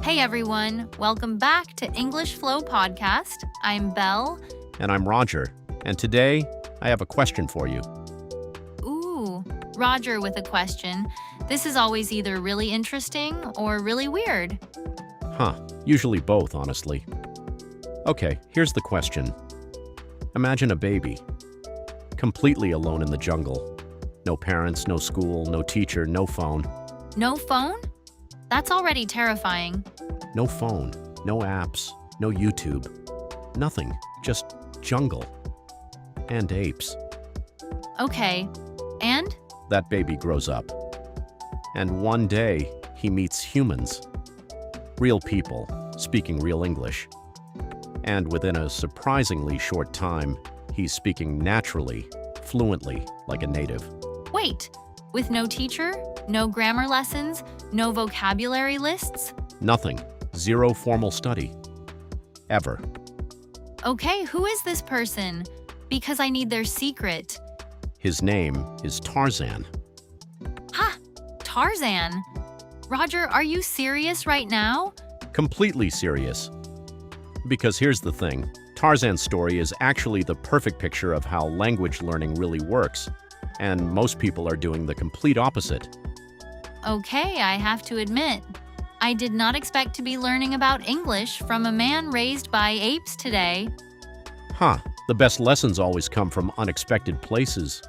Hey everyone, welcome back to English Flow Podcast. I'm Belle. And I'm Roger. And today, I have a question for you. Ooh, Roger with a question. This is always either really interesting or really weird. Usually both, honestly. Okay, here's the question. Imagine a baby, completely alone in the jungle. No parents, no school, no teacher, no phone. No phone? That's already terrifying. No phone, no apps, no YouTube. Nothing, just jungle. And apes. Okay, and? That baby grows up. And one day, he meets humans. Real people, speaking real English. And within a surprisingly short time, he's speaking naturally, fluently, like a native. Wait, with no teacher, no grammar lessons, no vocabulary lists? Nothing. Zero formal study. Ever. Okay, who is this person? Because I need their secret. His name is Tarzan. Ha! Tarzan! Roger, are you serious right now? Completely serious. Because here's the thing. Tarzan's story is actually the perfect picture of how language learning really works. And most people are doing the complete opposite. Okay, I have to admit, I did not expect to be learning about English from a man raised by apes today. The best lessons always come from unexpected places.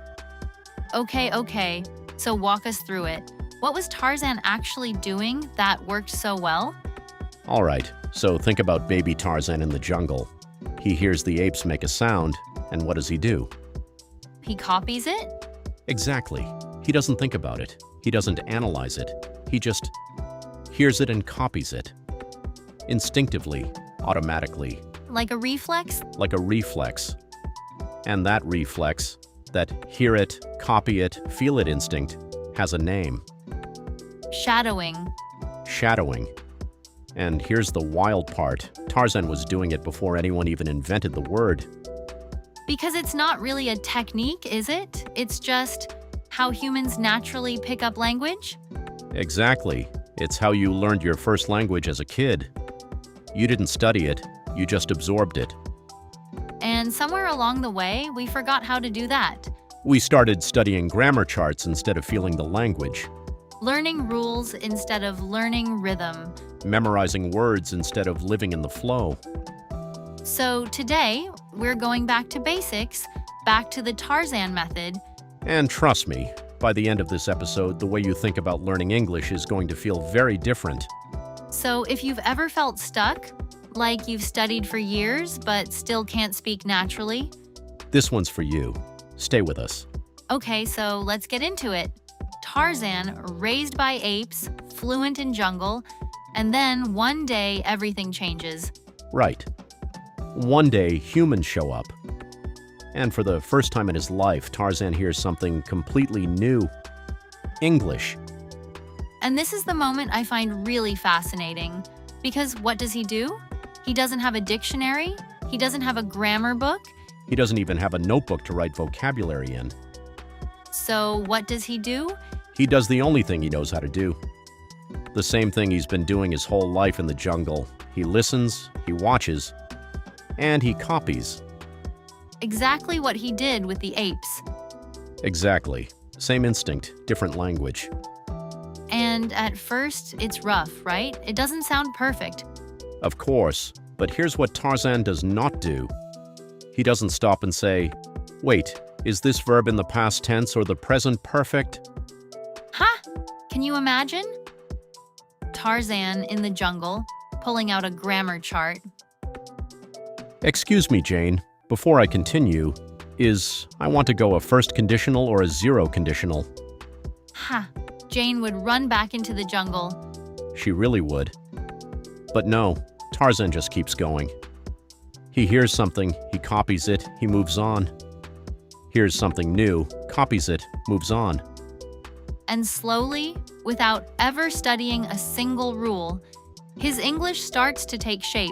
Okay, so walk us through it. What was Tarzan actually doing that worked so well? All right, so think about baby Tarzan in the jungle. He hears the apes make a sound, and what does he do? He copies it? Exactly. He doesn't think about it. He doesn't analyze it. He just hears it and copies it. Instinctively, automatically. Like a reflex? Like a reflex. And that reflex, that hear it, copy it, feel it instinct, has a name. Shadowing. Shadowing. And here's the wild part. Tarzan was doing it before anyone even invented the word. Because it's not really a technique, is it? It's just how humans naturally pick up language? Exactly. It's how you learned your first language as a kid. You didn't study it, you just absorbed it. And somewhere along the way, we forgot how to do that. We started studying grammar charts instead of feeling the language. Learning rules instead of learning rhythm. Memorizing words instead of living in the flow. So today, we're going back to basics, back to the Tarzan method. And trust me, by the end of this episode, the way you think about learning English is going to feel very different. So if you've ever felt stuck, like you've studied for years but still can't speak naturally, this one's for you. Stay with us. Okay, so let's get into it. Tarzan, raised by apes, fluent in jungle, and then one day everything changes. Right. One day, humans show up. And for the first time in his life, Tarzan hears something completely new. English. And this is the moment I find really fascinating. Because what does he do? He doesn't have a dictionary. He doesn't have a grammar book. He doesn't even have a notebook to write vocabulary in. So what does he do? He does the only thing he knows how to do. The same thing he's been doing his whole life in the jungle. He listens, he watches, and he copies. Exactly what he did with the apes. Exactly. Same instinct, different language. And at first, it's rough, right? It doesn't sound perfect. Of course, but here's what Tarzan does not do. He doesn't stop and say, wait, is this verb in the past tense or the present perfect? Can you imagine? Tarzan in the jungle, pulling out a grammar chart. Excuse me, Jane. Before I continue, I want to go a first conditional or a zero conditional? Jane would run back into the jungle. She really would. But no, Tarzan just keeps going. He hears something, he copies it, he moves on. Hears something new, copies it, moves on. And slowly, without ever studying a single rule, his English starts to take shape.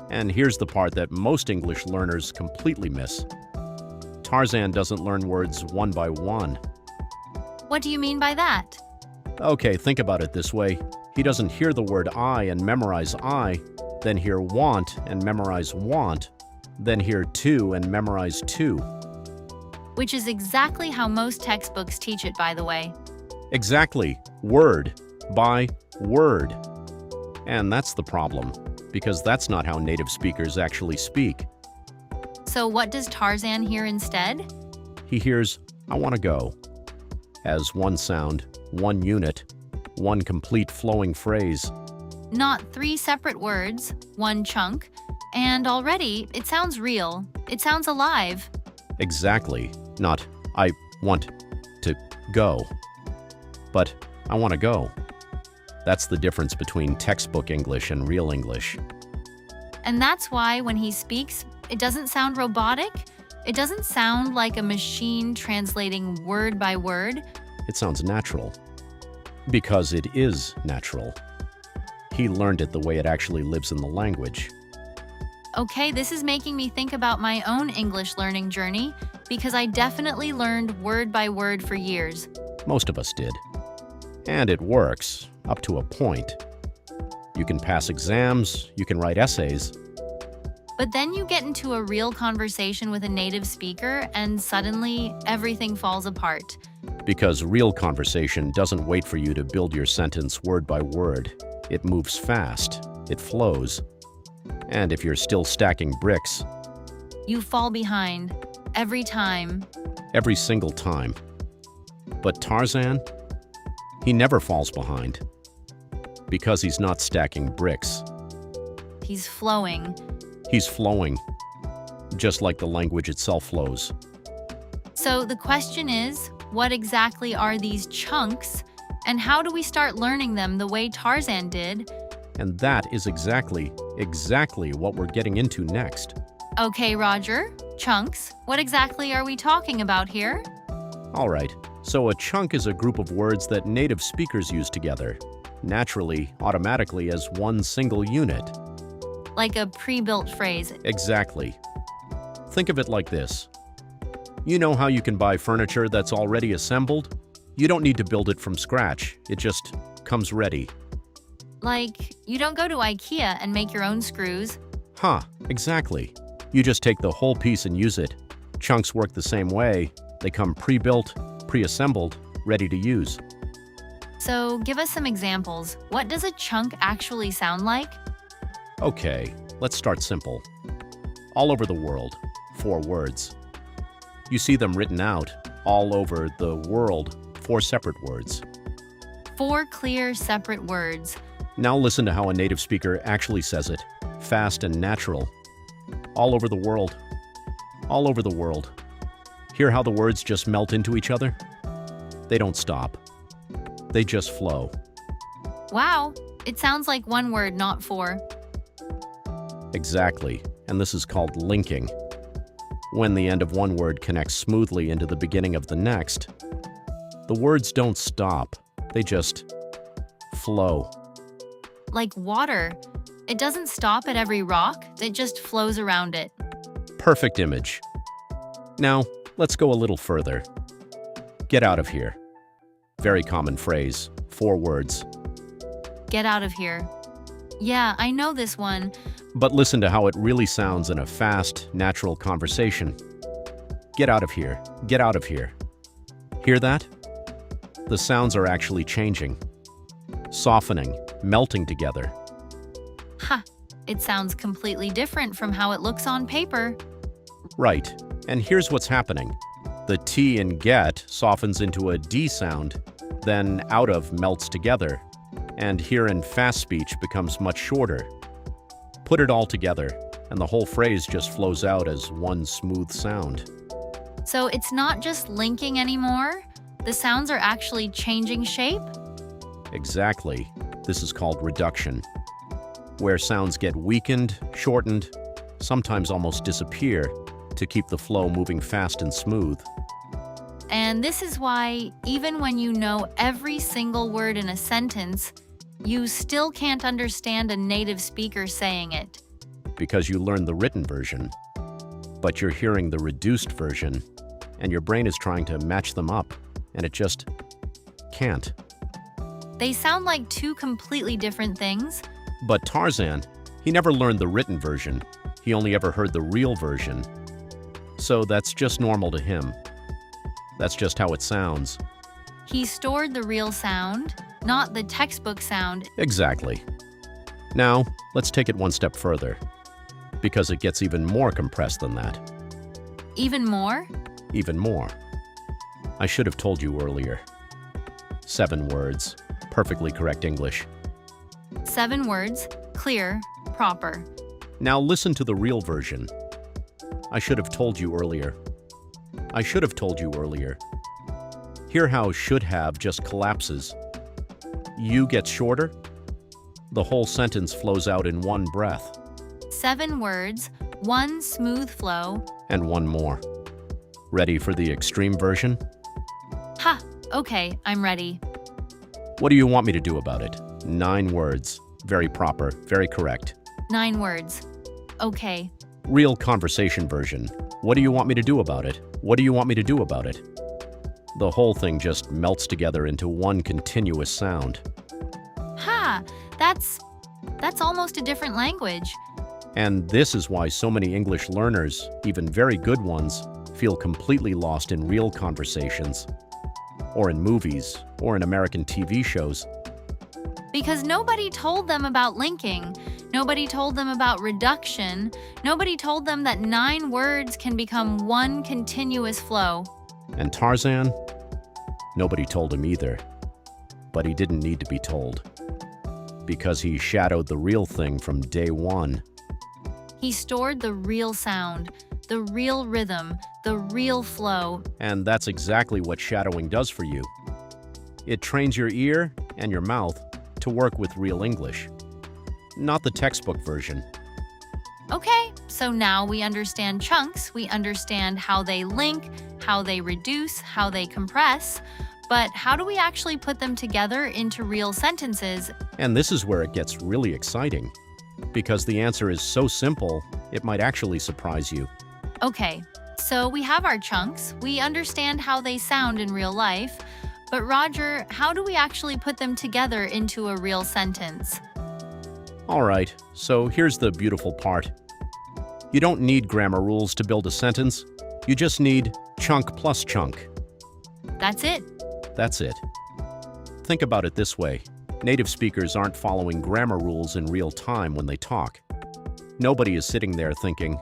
And here's the part that most English learners completely miss. Tarzan doesn't learn words one by one. What do you mean by that? Okay, think about it this way. He doesn't hear the word I and memorize I, then hear want and memorize want, then hear to and memorize to. Which is exactly how most textbooks teach it, by the way. Exactly, word by word. And that's the problem, because that's not how native speakers actually speak. So what does Tarzan hear instead? He hears, I want to go, as one sound, one unit, one complete flowing phrase. Not three separate words, one chunk, and already it sounds real. It sounds alive. Exactly, not I want to go, but I want to go. That's the difference between textbook English and real English. And that's why when he speaks, it doesn't sound robotic. It doesn't sound like a machine translating word by word. It sounds natural, because it is natural. He learned it the way it actually lives in the language. Okay, this is making me think about my own English learning journey because I definitely learned word by word for years. Most of us did. And it works, up to a point. You can pass exams, you can write essays. But then you get into a real conversation with a native speaker and suddenly everything falls apart. Because real conversation doesn't wait for you to build your sentence word by word. It moves fast, it flows. And if you're still stacking bricks, You fall behind every time. every single time. But Tarzan, he never falls behind. Because he's not stacking bricks. He's flowing. He's flowing, just like the language itself flows. So the question is, what exactly are these chunks and how do we start learning them the way Tarzan did? And that is exactly what we're getting into next. Okay, Roger, chunks. What exactly are we talking about here? All right, so a chunk is a group of words that native speakers use together, naturally, automatically as one single unit. Like a pre-built phrase. Exactly. Think of it like this. You know how you can buy furniture that's already assembled? You don't need to build it from scratch. It just comes ready. Like, you don't go to IKEA and make your own screws. Exactly. You just take the whole piece and use it. Chunks work the same way. They come pre-built, pre-assembled, ready to use. So give us some examples. What does a chunk actually sound like? Okay, let's start simple. All over the world, 4 words. You see them written out, all over the world, 4 separate words. 4 clear, separate words. Now listen to how a native speaker actually says it, fast and natural. All over the world. All over the world. Hear how the words just melt into each other? They don't stop. They just flow. Wow, it sounds like one word, not 4. Exactly, and this is called linking. When the end of one word connects smoothly into the beginning of the next, the words don't stop, they just flow. Like water. It doesn't stop at every rock, it just flows around it. Perfect image. Now, let's go a little further. Get out of here. Very common phrase, 4 words. Get out of here. Yeah, I know this one. But listen to how it really sounds in a fast, natural conversation. Get out of here. Get out of here. Hear that? The sounds are actually changing, softening, melting together. Ha! It sounds completely different from how it looks on paper. Right. And here's what's happening. The T in get softens into a D sound, then out of melts together, and here in fast speech becomes much shorter. Put it all together, and the whole phrase just flows out as one smooth sound. So it's not just linking anymore. The sounds are actually changing shape. Exactly. This is called reduction, where sounds get weakened, shortened, sometimes almost disappear, to keep the flow moving fast and smooth. And this is why, even when you know every single word in a sentence, you still can't understand a native speaker saying it. Because you learned the written version, but you're hearing the reduced version, and your brain is trying to match them up, and it just can't. They sound like two completely different things. But Tarzan, he never learned the written version. He only ever heard the real version. So that's just normal to him. That's just how it sounds. He stored the real sound, not the textbook sound. Exactly. Now, let's take it one step further, because it gets even more compressed than that. Even more? Even more. I should have told you earlier. 7 words, perfectly correct English. 7 words, clear, proper. Now listen to the real version. I should have told you earlier. I should have told you earlier. Hear how should have just collapses. You gets shorter. The whole sentence flows out in one breath. 7 words, 1 smooth flow. And one more. Ready for the extreme version? Ha! Okay, I'm ready. What do you want me to do about it? 9 words. Very proper, very correct. 9 words. Okay. Real conversation version. What do you want me to do about it? What do you want me to do about it? The whole thing just melts together into one continuous sound. Ha! That's almost a different language. And this is why so many English learners, even very good ones, feel completely lost in real conversations, or in movies, or in American TV shows. Because nobody told them about linking. Nobody told them about reduction. Nobody told them that 9 words can become one continuous flow. And Tarzan? Nobody told him either. But he didn't need to be told. Because he shadowed the real thing from day one. He stored the real sound, the real rhythm, the real flow. And that's exactly what shadowing does for you. It trains your ear and your mouth to work with real English. Not the textbook version. Okay, so now we understand chunks, we understand how they link, how they reduce, how they compress, but how do we actually put them together into real sentences? And this is where it gets really exciting. Because the answer is so simple, it might actually surprise you. Okay, so we have our chunks, we understand how they sound in real life, but Roger, how do we actually put them together into a real sentence? All right, so here's the beautiful part. You don't need grammar rules to build a sentence. You just need chunk plus chunk. That's it. That's it. Think about it this way. Native speakers aren't following grammar rules in real time when they talk. Nobody is sitting there thinking,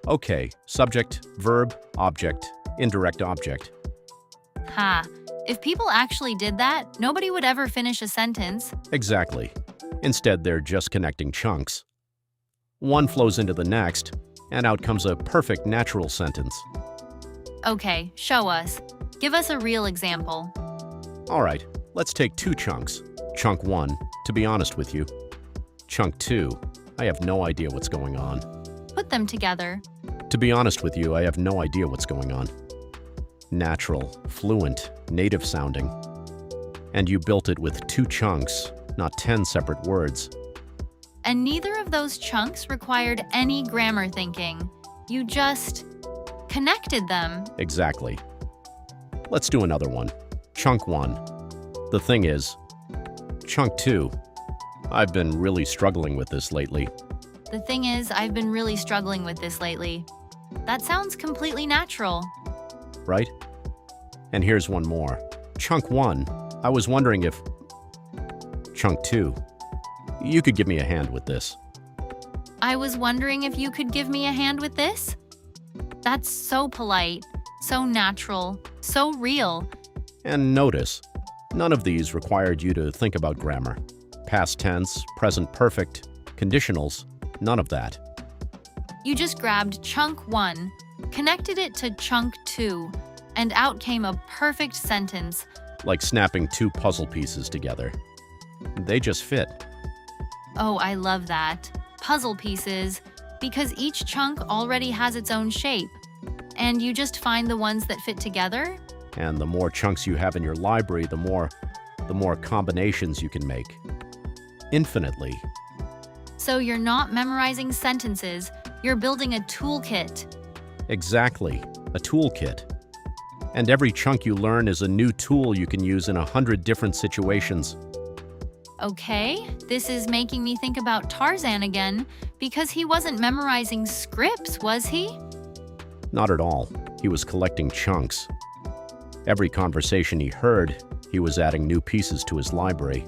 okay, subject, verb, object, indirect object. Ha. If people actually did that, nobody would ever finish a sentence. Exactly. Instead, they're just connecting chunks. One flows into the next, and out comes a perfect natural sentence. Okay, show us. Give us a real example. All right, let's take 2 chunks. Chunk 1, to be honest with you. Chunk 2, I have no idea what's going on. Put them together. To be honest with you, I have no idea what's going on. Natural, fluent, native sounding. And you built it with 2 chunks, not 10 separate words. And neither of those chunks required any grammar thinking. You just connected them. Exactly. Let's do another one. Chunk 1. The thing is, chunk 2. I've been really struggling with this lately. The thing is, I've been really struggling with this lately. That sounds completely natural. Right? And here's one more. Chunk 1. I was wondering if... Chunk 2. You could give me a hand with this. I was wondering if you could give me a hand with this? That's so polite, so natural, so real. And notice, none of these required you to think about grammar. Past tense, present perfect, conditionals, none of that. You just grabbed chunk 1, connected it to chunk 2, and out came a perfect sentence. Like snapping 2 puzzle pieces together. They just fit. Oh, I love that. Puzzle pieces, because each chunk already has its own shape. And you just find the ones that fit together? And the more chunks you have in your library, the more combinations you can make. Infinitely. So you're not memorizing sentences, you're building a toolkit. Exactly. A toolkit. And every chunk you learn is a new tool you can use in 100 different situations. Okay, this is making me think about Tarzan again, because he wasn't memorizing scripts, was he? Not at all. He was collecting chunks. Every conversation he heard, he was adding new pieces to his library.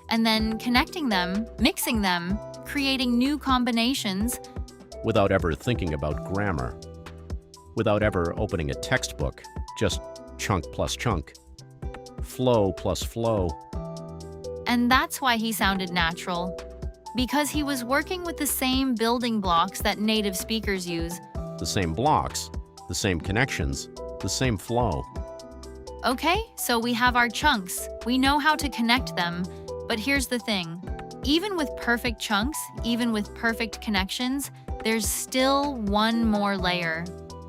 And then connecting them, mixing them, creating new combinations. Without ever thinking about grammar. Without ever opening a textbook, just chunk plus chunk. Flow plus flow. And that's why he sounded natural. Because he was working with the same building blocks that native speakers use. The same blocks, the same connections, the same flow. Okay, so we have our chunks. We know how to connect them. But here's the thing. Even with perfect chunks, even with perfect connections, there's still one more layer.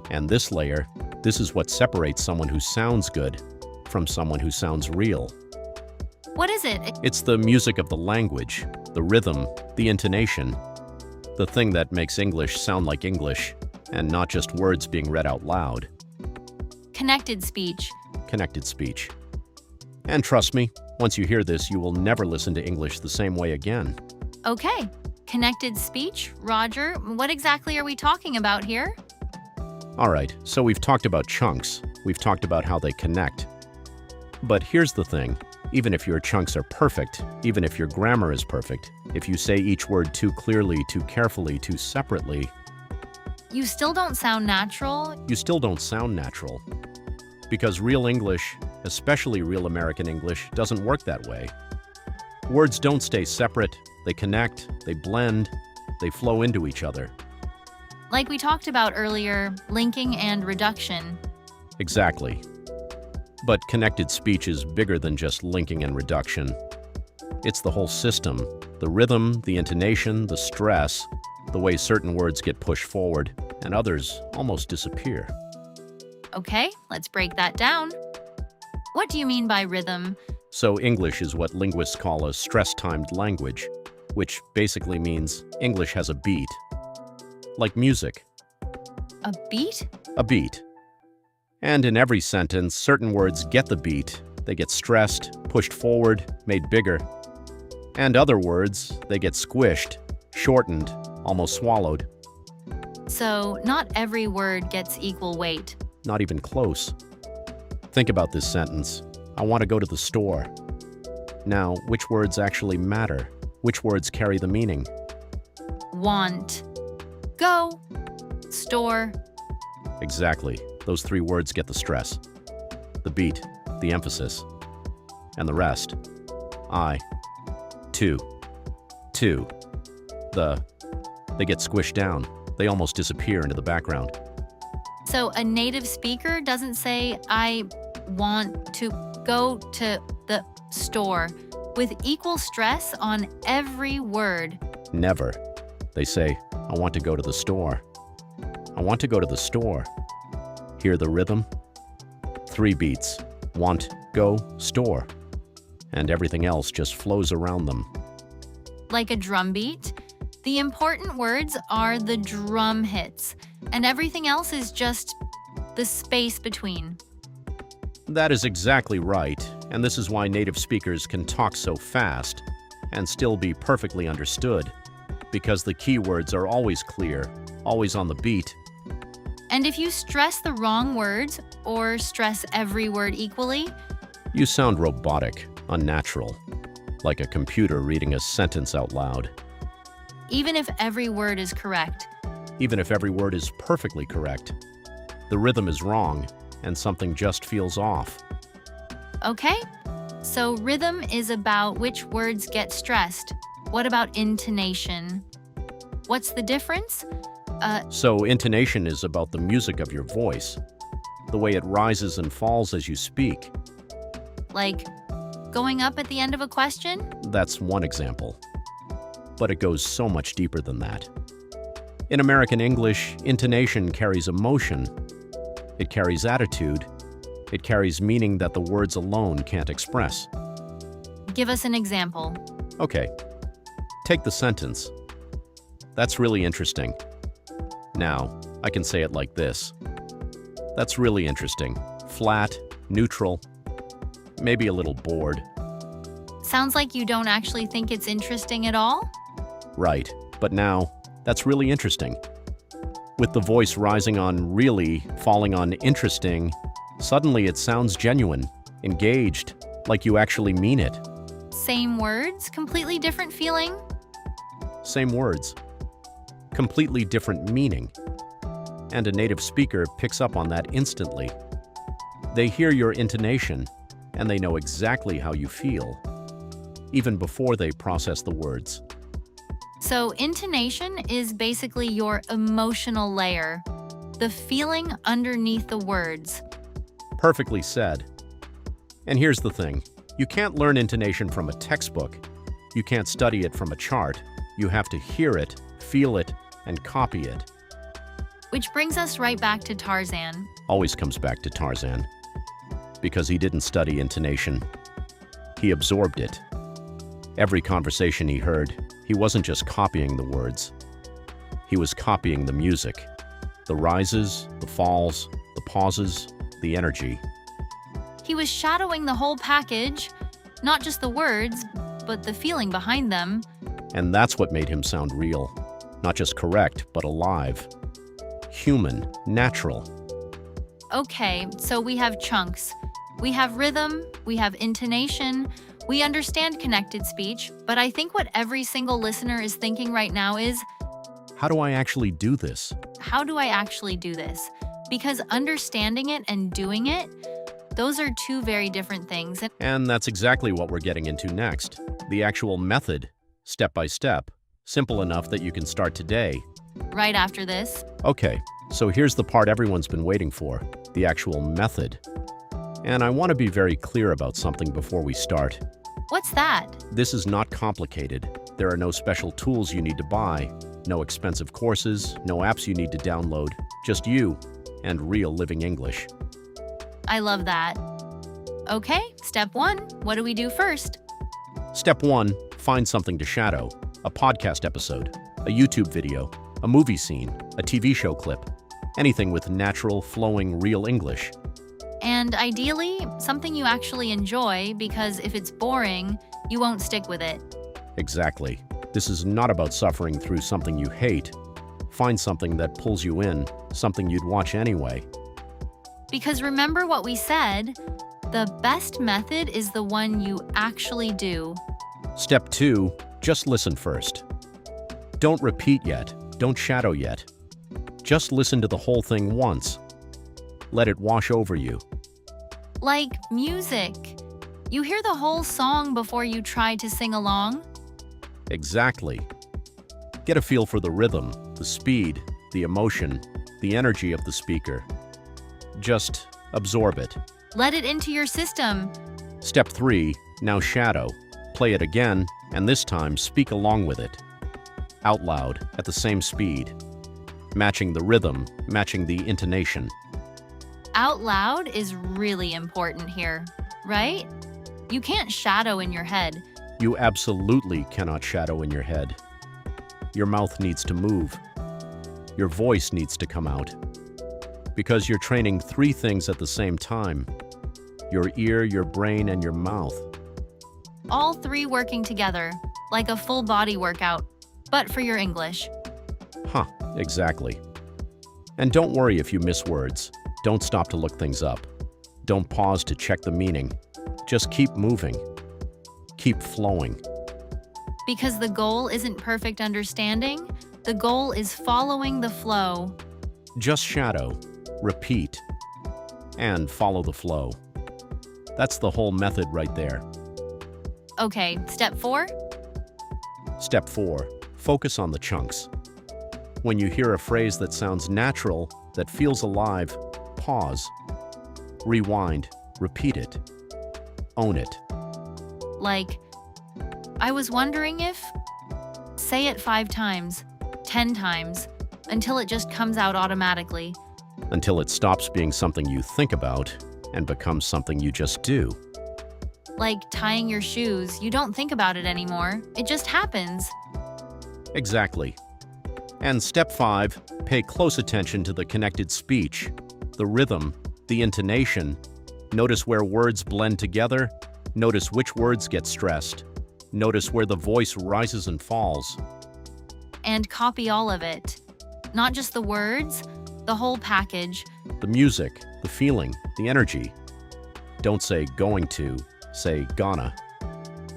And this layer, this is what separates someone who sounds good from someone who sounds real. What is it? It's the music of the language, the rhythm, the intonation, the thing that makes English sound like English, and not just words being read out loud. Connected speech. Connected speech. And trust me, once you hear this, you will never listen to English the same way again. Okay, connected speech. Roger, what exactly are we talking about here? All right, so we've talked about chunks. We've talked about how they connect. But here's the thing. Even if your chunks are perfect, even if your grammar is perfect, if you say each word too clearly, too carefully, too separately, You still don't sound natural. you still don't sound natural. Because real English, especially real American English, doesn't work that way. Words don't stay separate, they connect, they blend, they flow into each other. Like we talked about earlier, linking and reduction. Exactly. But connected speech is bigger than just linking and reduction. It's the whole system, the rhythm, the intonation, the stress, the way certain words get pushed forward and others almost disappear. Okay, let's break that down. What do you mean by rhythm? So English is what linguists call a stress-timed language, which basically means English has a beat. Like music, A beat? a beat. And in every sentence, certain words get the beat. They get stressed, pushed forward, made bigger. And other words, they get squished, shortened, almost swallowed. So, not every word gets equal weight. Not even close. Think about this sentence. I want to go to the store. Now, which words actually matter? Which words carry the meaning? Want. Go. Store. Exactly. Those three words get the stress, the beat, the emphasis, and the rest. I, to, they get squished down. They almost disappear into the background. So, a native speaker doesn't say, I want to go to the store, with equal stress on every word. Never. They say, I want to go to the store. I want to go to the store. Hear the rhythm? 3 beats. Want, go, store. And everything else just flows around them. Like a drum beat, the important words are the drum hits, and everything else is just the space between. That is exactly right, and this is why native speakers can talk so fast and still be perfectly understood, because the key words are always clear, always on the beat. And if you stress the wrong words, or stress every word equally, You sound robotic, unnatural, like a computer reading a sentence out loud. even if every word is correct. Even if every word is perfectly correct, the rhythm is wrong, and something just feels off. Okay? So rhythm is about which words get stressed. What about intonation? What's the difference? So intonation is about the music of your voice, the way it rises and falls as you speak. Like going up at the end of a question? That's one example. But it goes so much deeper than that. In American English, intonation carries emotion. It carries attitude. It carries meaning that the words alone can't express. Give us an example. Okay, take the sentence. That's really interesting. Now, I can say it like this. That's really interesting. flat, neutral, maybe a little bored. Sounds like you don't actually think it's interesting at all? Right, but now, that's really interesting. With the voice rising on really, falling on interesting, suddenly it sounds genuine, engaged, like you actually mean it. Same words, completely different feeling? Same words, completely different meaning. And a native speaker picks up on that instantly. They hear your intonation, and they know exactly how you feel, even before they process the words. So, intonation is basically your emotional layer, the feeling underneath the words. Perfectly said. And here's the thing. You can't learn intonation from a textbook. You can't study it from a chart. You have to hear it, feel it, and copy it. Which brings us right back to Tarzan. Always comes back to Tarzan. Because he didn't study intonation. He absorbed it. Every conversation he heard, he wasn't just copying the words. He was copying the music. The rises, the falls, the pauses, the energy. He was shadowing the whole package, not just the words, but the feeling behind them. And that's what made him sound real. Not just correct, but alive. Human, natural. Okay, so we have chunks. We have rhythm, we have intonation, we understand connected speech, but I think what every single listener is thinking right now is, How do I actually do this? how do I actually do this? Because understanding it and doing it, those are two very different things. And that's exactly what we're getting into next. The actual method, step by step. Simple enough that you can start today. Right after this, Okay, so here's the part everyone's been waiting for, the actual method. And I want to be very clear about something before we start. what's that? This is not complicated. There are no special tools you need to buy, no expensive courses, no apps you need to download, just you and real living English. I love that. Okay, step one, what do we do first? Step 1, find something to shadow. A podcast episode, a YouTube video, a movie scene, a TV show clip. Anything with natural, flowing, real English. And ideally, something you actually enjoy, because if it's boring, you won't stick with it. Exactly. This is not about suffering through something you hate. Find something that pulls you in, something you'd watch anyway. Because remember what we said, the best method is the one you actually do. Step 2, just listen first. Don't repeat yet, don't shadow yet. Just listen to the whole thing once. Let it wash over you. Like music. You hear the whole song before you try to sing along? Exactly. Get a feel for the rhythm, the speed, the emotion, the energy of the speaker. Just absorb it. Let it into your system. Step 3, now shadow. Play it again, and this time speak along with it. Out loud, at the same speed. Matching the rhythm, matching the intonation. Out loud is really important here, right? You can't shadow in your head. You absolutely cannot shadow in your head. Your mouth needs to move. Your voice needs to come out. Because you're training 3 things at the same time. Your ear, your brain, and your mouth. All 3 working together, like a full body workout, but for your English. Huh, exactly. And don't worry if you miss words. Don't stop to look things up. Don't pause to check the meaning. Just keep moving. Keep flowing. Because the goal isn't perfect understanding, the goal is following the flow. Just shadow, repeat, and follow the flow. That's the whole method right there. Okay, step 4? Step 4, focus on the chunks. When you hear a phrase that sounds natural, that feels alive, pause. Rewind, repeat it. Own it. Like, I was wondering if... Say it 5 times, 10 times, until it just comes out automatically. Until it stops being something you think about and becomes something you just do. Like tying your shoes, you don't think about it anymore. It just happens. Exactly. And step 5, pay close attention to the connected speech, the rhythm, the intonation, Notice where words blend together. Notice which words get stressed. Notice where the voice rises and falls. And copy all of it. Not just the words, the whole package. The music, the feeling, the energy. Don't say going to, say gonna.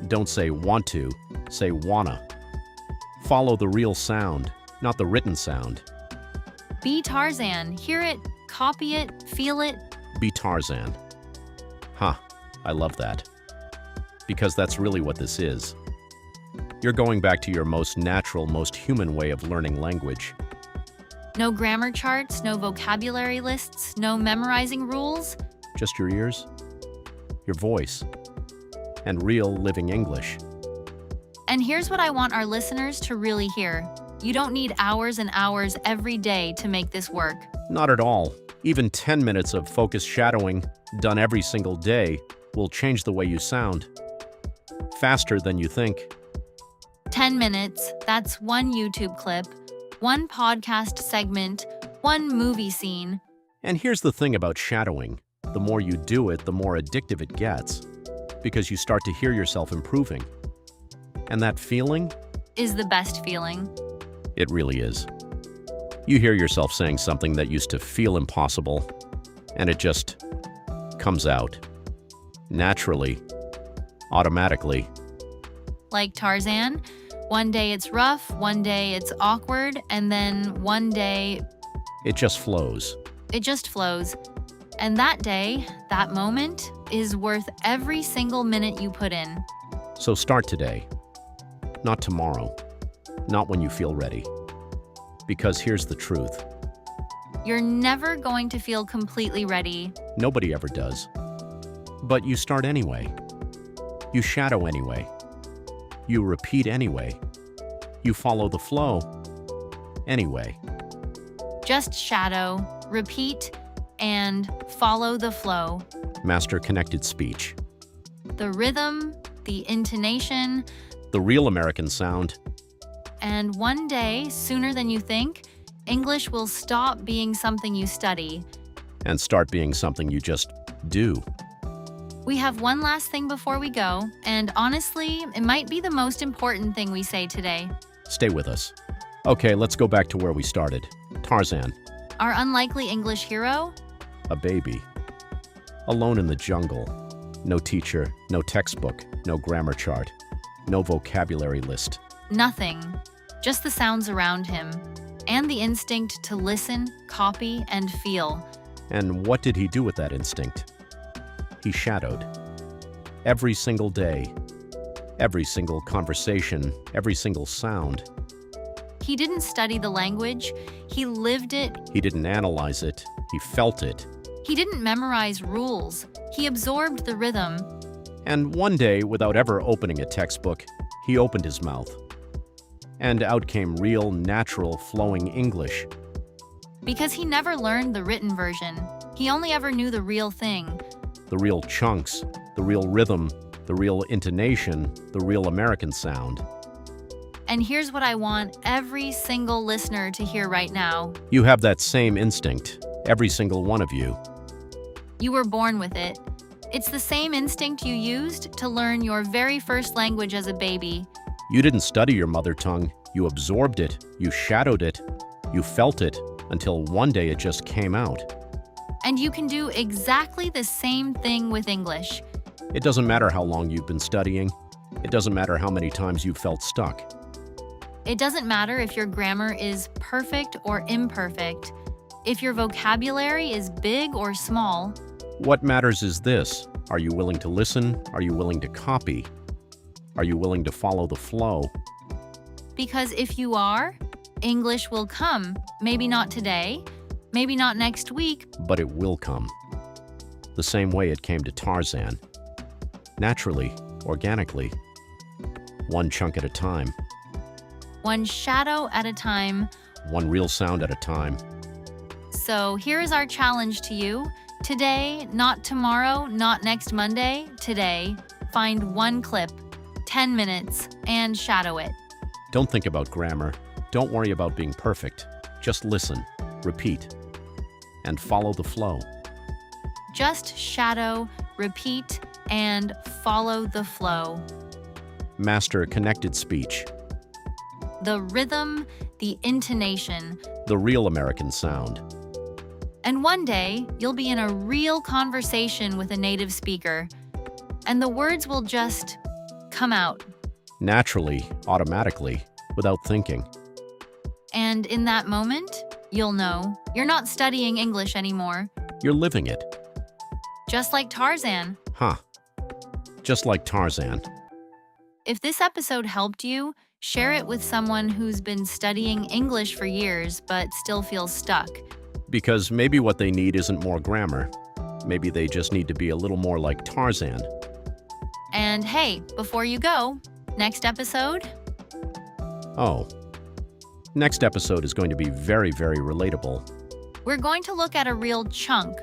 Don't say want to, say wanna. Follow the real sound, not the written sound. Be Tarzan. Hear it, copy it, feel it. Be Tarzan. Huh, I love that. Because that's really what this is. You're going back to your most natural, most human way of learning language. No grammar charts, no vocabulary lists, no memorizing rules. Just your ears, your voice, and real living English. And here's what I want our listeners to really hear. You don't need hours and hours every day to make this work. Not at all. Even 10 minutes of focused shadowing, done every single day, will change the way you sound. Faster than you think. 10 minutes, that's one YouTube clip, one podcast segment, one movie scene. And here's the thing about shadowing. The more you do it, the more addictive it gets. Because you start to hear yourself improving. And that feeling? Is the best feeling. It really is. You hear yourself saying something that used to feel impossible, and it just comes out. Naturally. Automatically. Like Tarzan, one day it's rough, one day it's awkward, and then one day It just flows. it just flows. And that day, that moment, is worth every single minute you put in. So start today. Not tomorrow. Not when you feel ready. Because here's the truth. You're never going to feel completely ready. Nobody ever does. But you start anyway. You shadow anyway. You repeat anyway. You follow the flow anyway. Just shadow, repeat, and follow the flow. Master connected speech. The rhythm, the intonation, The real American sound. and one day, sooner than you think, English will stop being something you study. And start being something you just do. We have one last thing before we go, and honestly, it might be the most important thing we say today. Stay with us. Okay, let's go back to where we started. Tarzan, Our unlikely English hero? a baby. Alone in the jungle. No teacher, no textbook, no grammar chart, no vocabulary list. Nothing. Just the sounds around him, and the instinct to listen, copy, and feel. And what did he do with that instinct? He shadowed. Every single day. Every single conversation, every single sound. He didn't study the language, he lived it. He didn't analyze it, he felt it. He didn't memorize rules, he absorbed the rhythm. And one day, without ever opening a textbook, he opened his mouth. And out came real, natural, flowing English. Because he never learned the written version, he only ever knew the real thing. The real chunks, the real rhythm, the real intonation, the real American sound. And here's what I want every single listener to hear right now. You have that same instinct, every single one of you. You were born with it. It's the same instinct you used to learn your very first language as a baby. You didn't study your mother tongue, you absorbed it, you shadowed it, you felt it, until one day it just came out. And you can do exactly the same thing with English. It doesn't matter how long you've been studying. It doesn't matter how many times you've felt stuck. It doesn't matter if your grammar is perfect or imperfect, if your vocabulary is big or small. What matters is this. Are you willing to listen? Are you willing to copy? Are you willing to follow the flow? Because if you are, English will come. Maybe not today, maybe not next week. But it will come. The same way it came to Tarzan. Naturally, organically. One chunk at a time. One shadow at a time. One real sound at a time. So here is our challenge to you. Today, not tomorrow, not next Monday, today, find one clip, 10 minutes, and shadow it. Don't think about grammar. Don't worry about being perfect. Just listen, repeat, and follow the flow. Just shadow, repeat, and follow the flow. Master connected speech, The rhythm, the intonation, the real American sound. and one day you'll be in a real conversation with a native speaker, and the words will just come out. Naturally, automatically, without thinking. And in that moment, you'll know you're not studying English anymore, You're living it. just like Tarzan. Huh. Just like Tarzan. If this episode helped you, share it with someone who's been studying English for years but still feels stuck. Because maybe what they need isn't more grammar. Maybe they just need to be a little more like Tarzan. And hey, before you go, next episode? Oh. Next episode is going to be very, very relatable. We're going to look at a real chunk.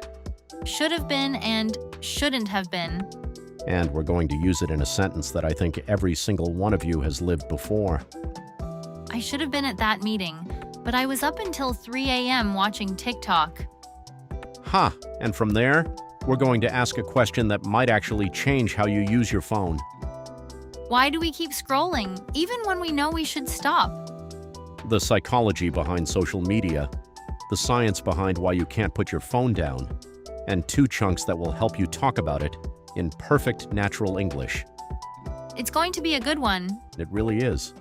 Should have been and shouldn't have been. And we're going to use it in a sentence that I think every single one of you has lived before. I should have been at that meeting, but I was up until 3 a.m. watching TikTok. Ha! And from there, we're going to ask a question that might actually change how you use your phone. Why do we keep scrolling, even when we know we should stop? The psychology behind social media, the science behind why you can't put your phone down, and 2 chunks that will help you talk about it in perfect natural English. It's going to be a good one. It really is.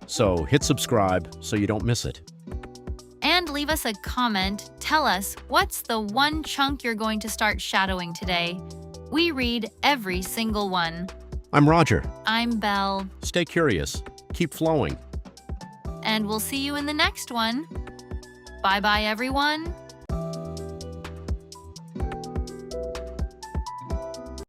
So hit subscribe so you don't miss it. And leave us a comment. Tell us what's the one chunk you're going to start shadowing today. We read every single one. I'm Roger. I'm Belle, Stay curious. Keep flowing. and we'll see you in the next one. Bye-bye, everyone.